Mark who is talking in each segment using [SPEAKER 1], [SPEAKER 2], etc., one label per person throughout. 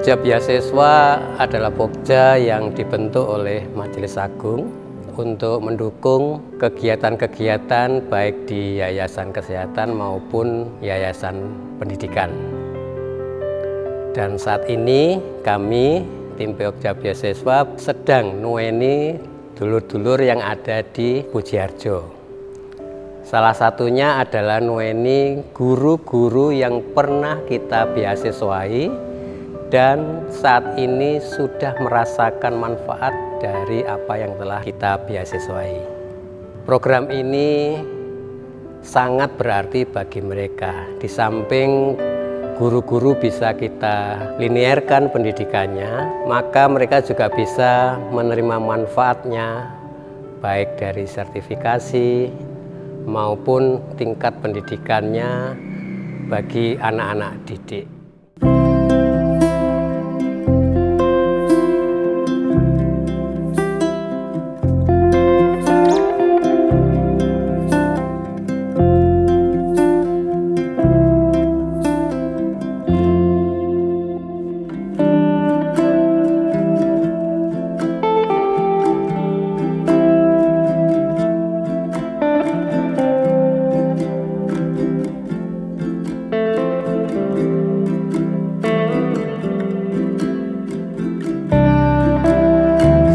[SPEAKER 1] Pokja Beasiswa adalah pokja yang dibentuk oleh Majelis Agung untuk mendukung kegiatan-kegiatan baik di yayasan kesehatan maupun yayasan pendidikan. Dan saat ini kami, tim Pokja Beasiswa, sedang nueni dulur-dulur yang ada di Pujiharjo. Salah satunya adalah nueni guru-guru yang pernah kita beasiswai dan saat ini sudah merasakan manfaat dari apa yang telah kita beasiswai. Program ini sangat berarti bagi mereka. Di samping guru-guru bisa kita linearkan pendidikannya, maka mereka juga bisa menerima manfaatnya baik dari sertifikasi maupun tingkat pendidikannya bagi anak-anak didik.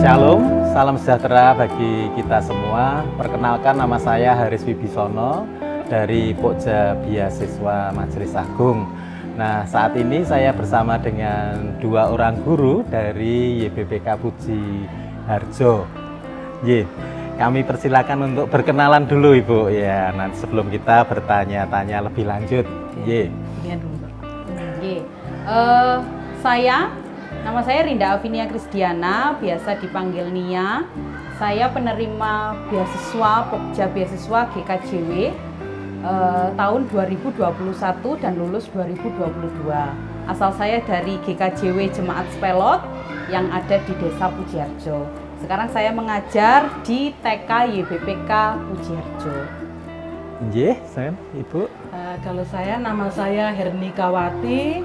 [SPEAKER 2] Shalom, salam sejahtera bagi kita semua. Perkenalkan, nama saya Haris Wibisono dari Pokja Beasiswa Majelis Agung. Nah, saat ini saya bersama dengan dua orang guru dari YBPK Pujiharjo. Kami persilakan untuk berkenalan dulu, Ibu. Ya, nanti sebelum kita bertanya-tanya lebih lanjut.
[SPEAKER 3] Nama saya Rinda Avinia Krisdiana, biasa dipanggil Nia. Saya penerima beasiswa Pokja Beasiswa GKJW tahun 2021 dan lulus 2022. Asal saya dari GKJW Jemaat Spelot yang ada di Desa Pujiharjo. Sekarang saya mengajar di TK YBPK Pujiharjo.
[SPEAKER 2] Ibu.
[SPEAKER 4] Kalau saya, nama saya Hernikawati,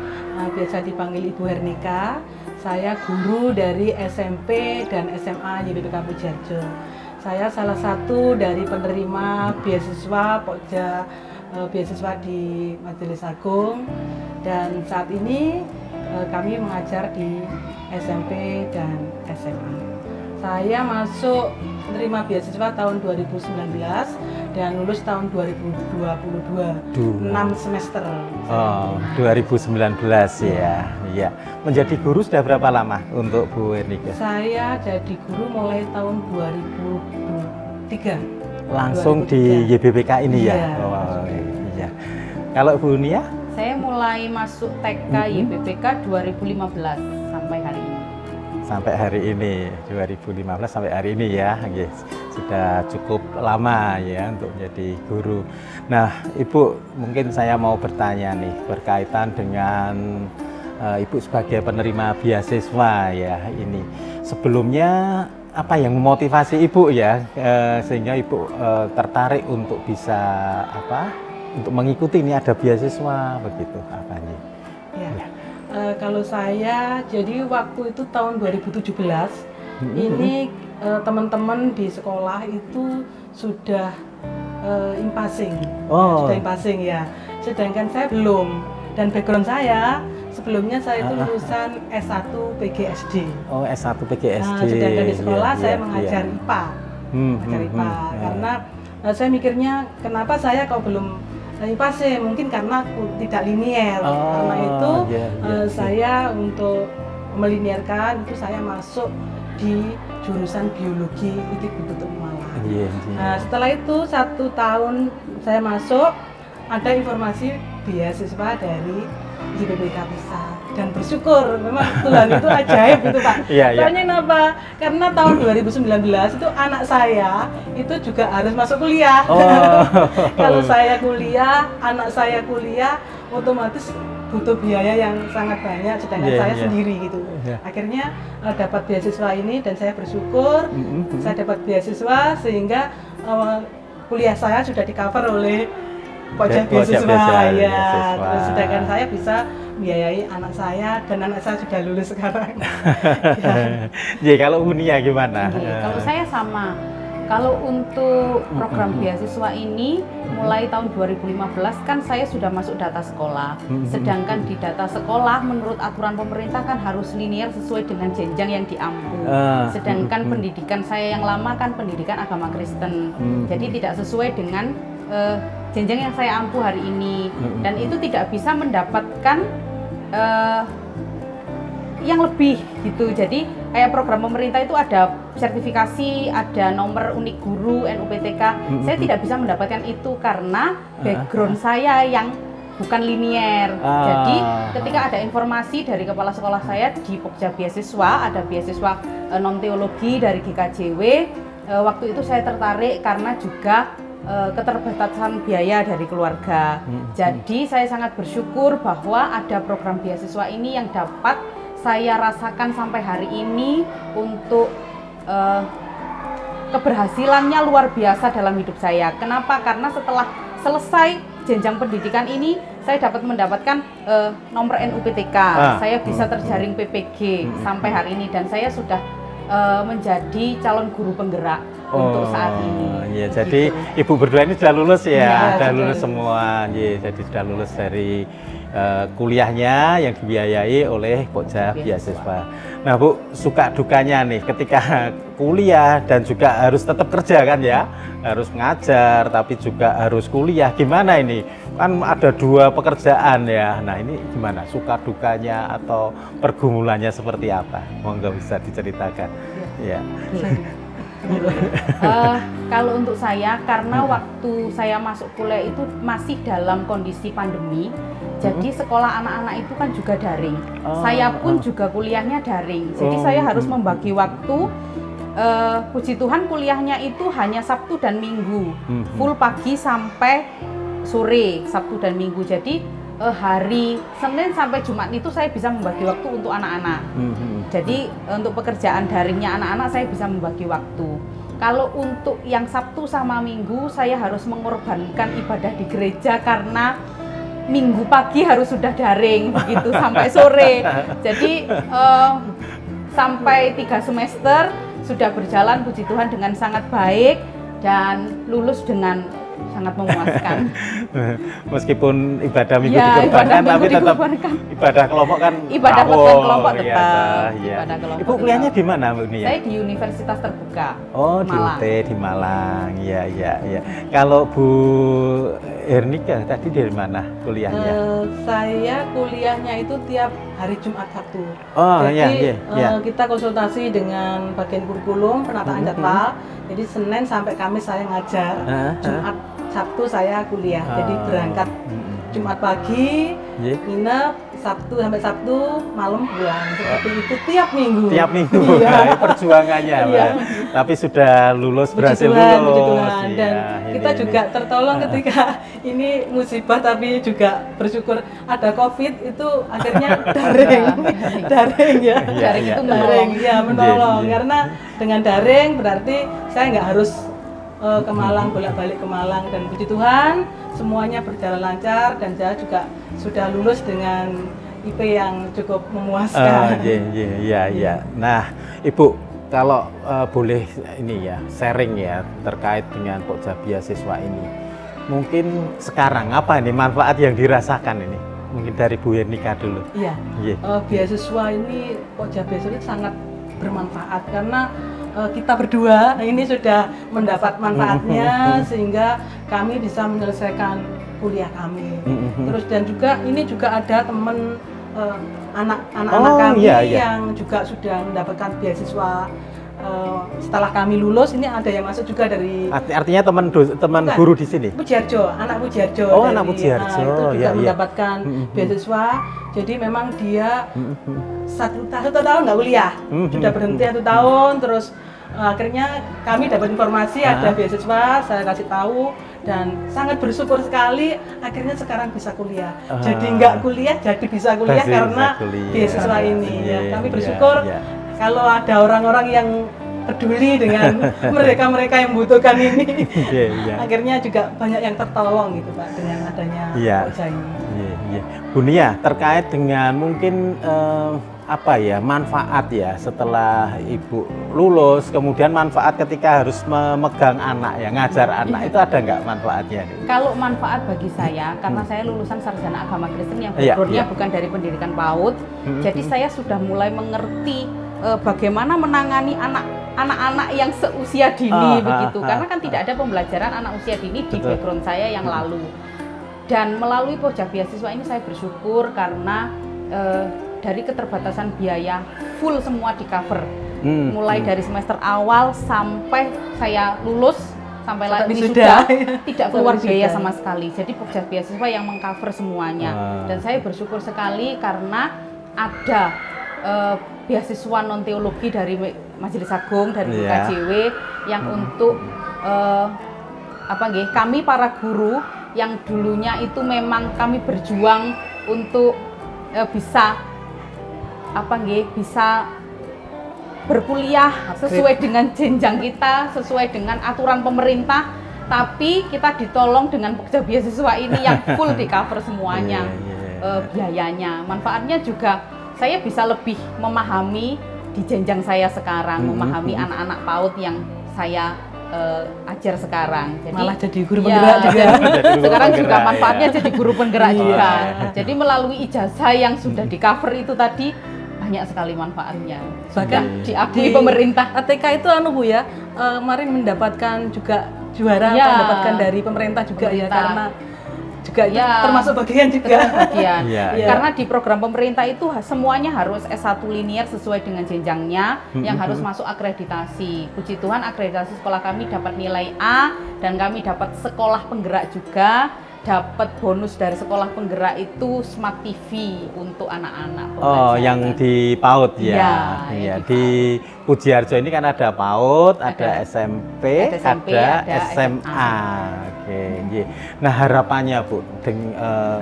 [SPEAKER 4] biasa dipanggil Ibu Hernika. Saya guru dari SMP dan SMA YBPK Pujiharjo. Saya salah satu dari penerima beasiswa Pokja Beasiswa di Majelis Agung, dan saat ini kami mengajar di SMP dan SMA. Saya masuk menerima beasiswa tahun 2019 dan lulus tahun 2022, 6 semester.
[SPEAKER 2] Oh, 2019 ya. Iya. Menjadi guru sudah berapa lama untuk Bu Hernika?
[SPEAKER 4] Saya jadi guru mulai tahun 2003.
[SPEAKER 2] Langsung 2003. Di YBPK ini ya? Oh, iya. Kalau Bu Nia?
[SPEAKER 3] Saya mulai masuk TK YBPK 2015 sampai hari ini.
[SPEAKER 2] Sampai hari ini, 2015 sampai hari ini ya, sudah cukup lama ya untuk menjadi guru. Nah, Ibu, mungkin saya mau bertanya nih berkaitan dengan Ibu sebagai penerima beasiswa ya ini. Sebelumnya apa yang memotivasi Ibu ya sehingga Ibu tertarik untuk bisa untuk mengikuti ini ada beasiswa begitu apanya?
[SPEAKER 4] Ya. Kalau saya, jadi waktu itu tahun 2017, ini teman-teman di sekolah itu sudah impasing, sudah impasing ya. Sedangkan saya belum, dan background saya sebelumnya saya itu lulusan S1 PGSD. Oh,
[SPEAKER 2] S1 PGSD.
[SPEAKER 4] Nah, sedangkan di sekolah saya mengajar IPA, mengajar IPA, karena saya mikirnya kenapa saya kalau belum IPA mungkin karena tidak linier. Karena itu saya untuk melinearkan itu saya masuk di jurusan biologi ITB Bukit Malang. Nah, setelah itu 1 tahun saya masuk, ada informasi beasiswa dari YBPK Pusat, dan bersyukur memang Tuhan itu ajaib gitu Pak. Soalnya kenapa? Karena tahun 2019 itu anak saya itu juga harus masuk kuliah. Kalau saya kuliah, anak saya kuliah, otomatis butuh biaya yang sangat banyak, sedangkan saya sendiri gitu. Akhirnya dapat beasiswa ini dan saya bersyukur saya dapat beasiswa sehingga kuliah saya sudah di cover oleh Pokja Beasiswa ya. Terus sedangkan saya bisa biayai anak saya, dan anak saya sudah lulus sekarang.
[SPEAKER 2] Ya, kalau Unia gimana?
[SPEAKER 3] Kalau saya sama. Kalau untuk program beasiswa ini mulai tahun 2015 kan saya sudah masuk data sekolah. Sedangkan di data sekolah menurut aturan pemerintah kan harus linear sesuai dengan jenjang yang diampu. Sedangkan pendidikan saya yang lama kan pendidikan agama Kristen. Jadi tidak sesuai dengan jenjang yang saya ampu hari ini. Dan itu tidak bisa mendapatkan yang lebih gitu. Jadi kayak program pemerintah itu ada sertifikasi, ada nomor unik guru, NUPTK. Saya tidak bisa mendapatkan itu karena background saya yang bukan linier. Jadi ketika ada informasi dari kepala sekolah saya di Pokja Beasiswa, ada beasiswa non teologi dari GKJW, waktu itu saya tertarik karena juga keterbatasan biaya dari keluarga. Jadi saya sangat bersyukur bahwa ada program beasiswa ini yang dapat saya rasakan sampai hari ini untuk keberhasilannya luar biasa dalam hidup saya. Kenapa? Karena setelah selesai jenjang pendidikan ini, saya dapat mendapatkan nomor NUPTK. Saya bisa terjaring PPG sampai hari ini, dan saya sudah menjadi calon guru penggerak untuk saat ini.
[SPEAKER 2] Ya, jadi gitu. Ibu berdua ini sudah lulus ya, sudah lulus semua. Ya, jadi sudah lulus dari kuliahnya yang dibiayai oleh Pokja Beasiswa. Nah Bu, suka dukanya nih ketika kuliah dan juga harus tetap kerja kan ya, harus ngajar tapi juga harus kuliah, gimana ini? Kan ada dua pekerjaan ya. Nah ini gimana suka dukanya atau pergumulannya seperti apa? Monggo bisa diceritakan. Ya.
[SPEAKER 3] Kalau untuk saya, karena waktu saya masuk kuliah itu masih dalam kondisi pandemi, jadi sekolah anak-anak itu kan juga daring. Saya pun juga kuliahnya daring. Jadi saya harus membagi waktu. Puji Tuhan kuliahnya itu hanya Sabtu dan Minggu, full pagi sampai sore, Sabtu dan Minggu. Jadi hari Senin sampai Jumat itu saya bisa membagi waktu untuk anak-anak. Jadi untuk pekerjaan daringnya anak-anak saya bisa membagi waktu. Kalau untuk yang Sabtu sama Minggu saya harus mengorbankan ibadah di gereja karena Minggu pagi harus sudah daring begitu sampai sore. Jadi sampai 3 semester sudah berjalan puji Tuhan dengan sangat baik dan lulus dengan sangat memuaskan.
[SPEAKER 2] Meskipun ibadah minggu dikorbankan, tapi tetap ibadah kelompok kan.
[SPEAKER 3] Ibadah kelompok tetap.
[SPEAKER 2] Ibadah kelompok. Ibu kuliahnya di mana Bu Nia?
[SPEAKER 3] Saya di Universitas Terbuka.
[SPEAKER 2] Oh, di UT di Malang. Iya, iya, iya. Kalau Bu Hernika tadi dari mana kuliahnya?
[SPEAKER 4] Saya kuliahnya itu tiap hari Jumat Sabtu.
[SPEAKER 2] Oh,
[SPEAKER 4] jadi
[SPEAKER 2] iya.
[SPEAKER 4] Kita konsultasi dengan bagian kurikulum penataan jadwal. Jadi Senin sampai Kamis saya ngajar, Jumat Sabtu saya kuliah. Jadi berangkat Jumat pagi, nginep Sabtu sampai Sabtu malam pulang. Seperti itu tiap minggu.
[SPEAKER 2] Tiap minggu. Iya. Perjuangannya, Mbak. Tapi sudah lulus, berhasil lulus.
[SPEAKER 4] Dan kita juga tertolong ketika ini musibah, tapi juga bersyukur ada COVID itu akhirnya daring. Daring ya.
[SPEAKER 3] Daring itu
[SPEAKER 4] menolong. Karena dengan daring berarti saya nggak harus ke Malang, bolak-balik ke Malang, dan puji Tuhan semuanya berjalan lancar dan saya juga sudah lulus dengan IP yang cukup memuaskan.
[SPEAKER 2] Iya. Nah, Ibu kalau boleh ini ya sharing ya terkait dengan Pokja Beasiswa ini, mungkin sekarang apa ini manfaat yang dirasakan ini? Mungkin dari Bu Hernika dulu.
[SPEAKER 4] Iya. Beasiswa ini Pokja Beasiswa ini sangat bermanfaat karena kita berdua ini sudah mendapat manfaatnya sehingga kami bisa menyelesaikan kuliah kami. Terus dan juga ini juga ada teman anak-anak kami yang juga sudah mendapatkan beasiswa setelah kami lulus. Ini ada yang masuk juga dari
[SPEAKER 2] artinya teman guru di sini.
[SPEAKER 4] Pujiarjo, anak Pujiarjo.
[SPEAKER 2] Oh, anak Pujiarjo.
[SPEAKER 4] Itu juga mendapatkan beasiswa. Jadi memang dia satu tahun nggak kuliah, sudah berhenti 1 tahun. Terus akhirnya kami dapat informasi ada beasiswa, saya kasih tahu dan sangat bersyukur sekali. Akhirnya sekarang bisa kuliah. Jadi nggak kuliah, jadi bisa kuliah karena beasiswa ini. Kami bersyukur kalau ada orang-orang yang peduli dengan mereka-mereka yang membutuhkan ini. Akhirnya juga banyak yang tertolong gitu Pak dengan adanya Pokja ini.
[SPEAKER 2] Bu Nia, terkait dengan mungkin apa ya, manfaat ya setelah Ibu lulus, kemudian manfaat ketika harus memegang anak ya, ngajar anak, itu ada nggak manfaatnya?
[SPEAKER 3] Kalau manfaat bagi saya, karena saya lulusan sarjana agama Kristen yang backgroundnya bukan dari pendidikan PAUD, jadi saya sudah mulai mengerti bagaimana menangani anak-anak yang seusia dini begitu, karena kan tidak ada pembelajaran anak usia dini di background saya yang lalu. Dan melalui Pokja Beasiswa ini saya bersyukur karena dari keterbatasan biaya full semua di cover, mulai dari semester awal sampai saya lulus sampai sudah tidak keluar biaya sama sekali. Jadi Pokja Beasiswa yang mengcover semuanya, dan saya bersyukur sekali karena ada beasiswa non teologi dari Majelis Agung, dari KJW yang untuk kami para guru yang dulunya itu memang kami berjuang untuk bisa berkuliah sesuai dengan jenjang kita, sesuai dengan aturan pemerintah, tapi kita ditolong dengan Pokja Beasiswa ini yang full di cover semuanya biayanya. Manfaatnya juga saya bisa lebih memahami di jenjang saya sekarang, memahami anak-anak PAUD yang saya ajar sekarang. Jadi
[SPEAKER 4] malah jadi guru penggerak juga.
[SPEAKER 3] Sekarang juga manfaatnya jadi guru penggerak juga. Jadi melalui ijazah yang sudah di cover itu tadi banyak sekali manfaatnya. Bahkan diakui pemerintah.
[SPEAKER 4] ATK itu Bu ya, kemarin mendapatkan juga juara, mendapatkan dari pemerintah juga ya, karena juga termasuk bagian juga.
[SPEAKER 3] Karena di program pemerintah itu semuanya harus S1 linear sesuai dengan jenjangnya, yang harus masuk akreditasi. Puji Tuhan akreditasi sekolah kami dapat nilai A, dan kami dapat sekolah penggerak juga, dapat bonus dari sekolah penggerak itu Smart TV untuk anak-anak.
[SPEAKER 2] Oh, yang di PAUD ya. Di Pujiharjo ini kan ada PAUD, ada SMP, ada SMA. Oke. Nah, harapannya Bu,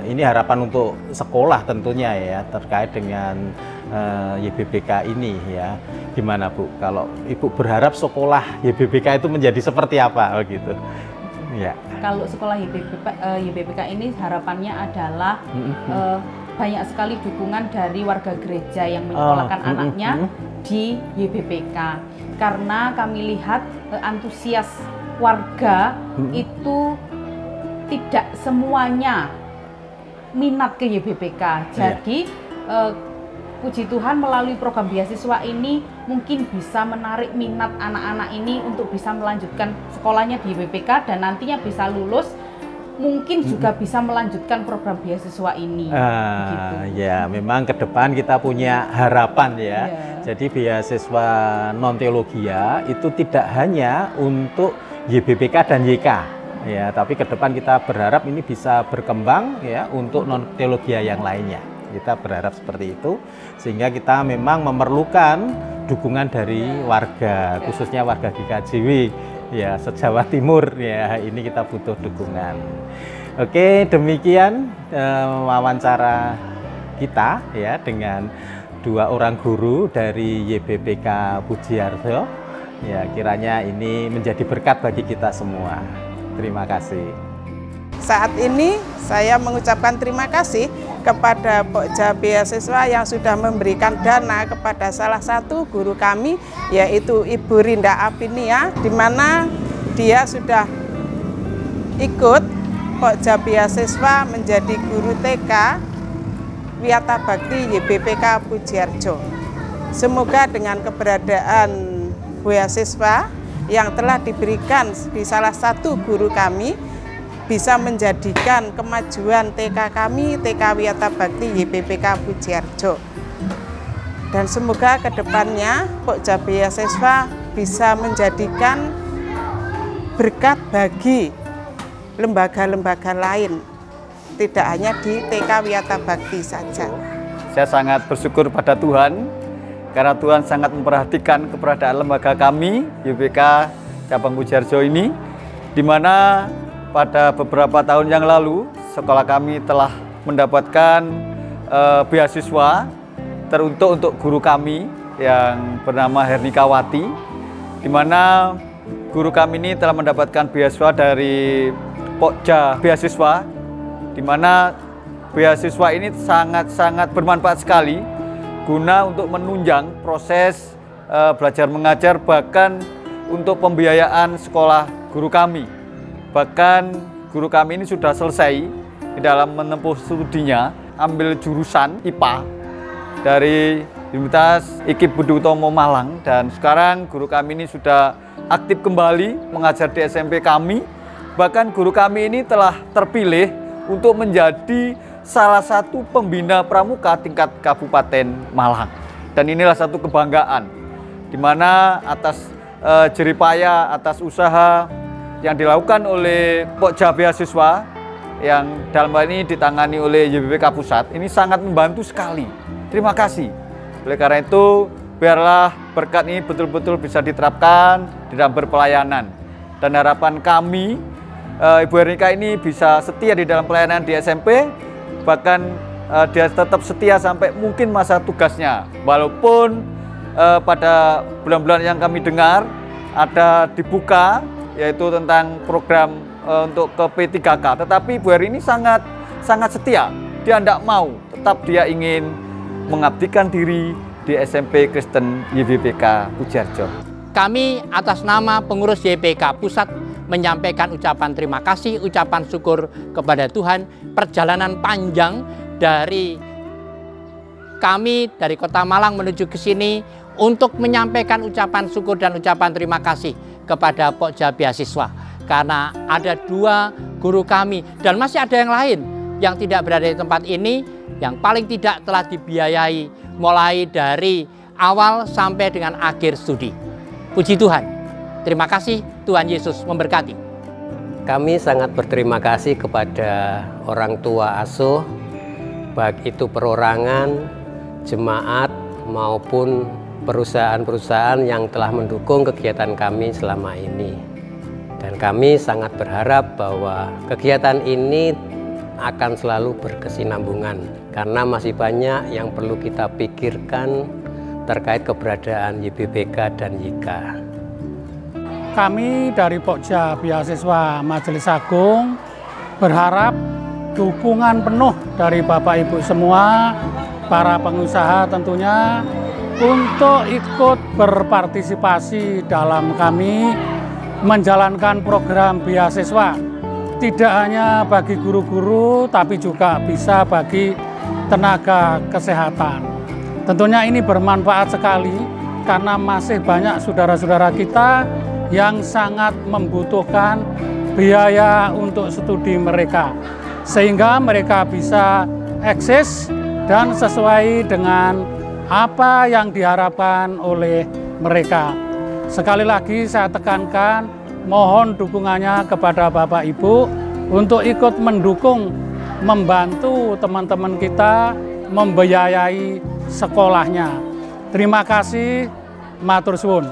[SPEAKER 2] ini harapan untuk sekolah tentunya ya, terkait dengan YBBK ini ya. Gimana Bu? Kalau Ibu berharap sekolah YBBK itu menjadi seperti apa gitu? Ya.
[SPEAKER 3] Kalau sekolah YBBK ini harapannya adalah banyak sekali dukungan dari warga gereja yang menyekolahkan anaknya di YBBK, karena kami lihat antusias warga itu tidak semuanya minat ke YBBK. Jadi puji Tuhan melalui program beasiswa ini mungkin bisa menarik minat anak-anak ini untuk bisa melanjutkan sekolahnya di YBBK, dan nantinya bisa lulus, mungkin juga bisa melanjutkan program beasiswa ini.
[SPEAKER 2] Ya, memang ke depan kita punya harapan ya. Jadi beasiswa non teologia itu tidak hanya untuk YBBK dan YK ya, tapi ke depan kita berharap ini bisa berkembang ya untuk non teologia yang lainnya. Kita berharap seperti itu, sehingga kita memang memerlukan dukungan dari warga, khususnya warga GKJW ya, se-Jawa Timur ya, ini kita butuh dukungan. Oke, demikian wawancara kita ya dengan dua orang guru dari YBBK Pujiharjo ya, kiranya ini menjadi berkat bagi kita semua. Terima kasih.
[SPEAKER 5] Saat ini saya mengucapkan terima kasih kepada Pokja Beasiswa yang sudah memberikan dana kepada salah satu guru kami, yaitu Ibu Rinda Afinia, di mana dia sudah ikut Pokja Beasiswa menjadi guru TK Wiyata Bakti YBBK Pujiharjo. Semoga dengan keberadaan beasiswa yang telah diberikan di salah satu guru kami bisa menjadikan kemajuan TK kami, TK Wiyata Bakti YBBK Pujiharjo. Dan semoga kedepannya Pokja Beasiswa bisa menjadikan berkat bagi lembaga-lembaga lain, tidak hanya di TK Wiyata Bakti saja.
[SPEAKER 6] Saya sangat bersyukur pada Tuhan, karena Tuhan sangat memperhatikan keberadaan lembaga kami, YBK Cabang Pujiharjo ini, di mana pada beberapa tahun yang lalu, sekolah kami telah mendapatkan beasiswa teruntuk untuk guru kami yang bernama Hernikawati, di mana guru kami ini telah mendapatkan beasiswa dari Pokja Beasiswa, di mana beasiswa ini sangat-sangat bermanfaat sekali guna untuk menunjang proses belajar mengajar, bahkan untuk pembiayaan sekolah guru kami. Bahkan guru kami ini sudah selesai di dalam menempuh studinya, ambil jurusan IPA dari Universitas IKIP Budi Utomo Malang, dan sekarang guru kami ini sudah aktif kembali mengajar di SMP kami. Bahkan guru kami ini telah terpilih untuk menjadi salah satu pembina pramuka tingkat Kabupaten Malang. Dan inilah satu kebanggaan, di mana atas jeripaya, atas usaha yang dilakukan oleh Pokja Beasiswa yang dalam hal ini ditangani oleh YBPK Pusat, ini sangat membantu sekali. Terima kasih. Oleh karena itu, biarlah berkat ini betul-betul bisa diterapkan di dalam berpelayanan. Dan harapan kami, Ibu Ernika ini bisa setia di dalam pelayanan di SMP, bahkan dia tetap setia sampai mungkin masa tugasnya. Walaupun pada bulan-bulan yang kami dengar, ada dibuka, yaitu tentang program untuk ke P3K. Tetapi Ibu Eri ini sangat setia. Dia tidak mau, tetap dia ingin mengabdikan diri di SMP Kristen YBPK Pujarjo.
[SPEAKER 7] Kami atas nama pengurus YBPK Pusat menyampaikan ucapan terima kasih, ucapan syukur kepada Tuhan. Perjalanan panjang dari kami dari Kota Malang menuju ke sini untuk menyampaikan ucapan syukur dan ucapan terima kasih kepada Pokja Beasiswa. Karena ada 2 guru kami dan masih ada yang lain yang tidak berada di tempat ini, yang paling tidak telah dibiayai mulai dari awal sampai dengan akhir studi. Puji Tuhan. Terima kasih, Tuhan Yesus memberkati.
[SPEAKER 1] Kami sangat berterima kasih kepada orang tua asuh, baik itu perorangan, jemaat, maupun perusahaan-perusahaan yang telah mendukung kegiatan kami selama ini. Dan kami sangat berharap bahwa kegiatan ini akan selalu berkesinambungan, karena masih banyak yang perlu kita pikirkan terkait keberadaan YBPK dan YIK.
[SPEAKER 8] Kami dari Pokja Beasiswa Majelis Agung berharap dukungan penuh dari Bapak Ibu semua, para pengusaha tentunya, untuk ikut berpartisipasi dalam kami menjalankan program beasiswa. Tidak hanya bagi guru-guru, tapi juga bisa bagi tenaga kesehatan. Tentunya ini bermanfaat sekali karena masih banyak saudara-saudara kita yang sangat membutuhkan biaya untuk studi mereka. Sehingga mereka bisa eksis dan sesuai dengan apa yang diharapkan oleh mereka. Sekali lagi saya tekankan, mohon dukungannya kepada Bapak Ibu untuk ikut mendukung, membantu teman-teman kita membiayai sekolahnya. Terima kasih, matur suwun.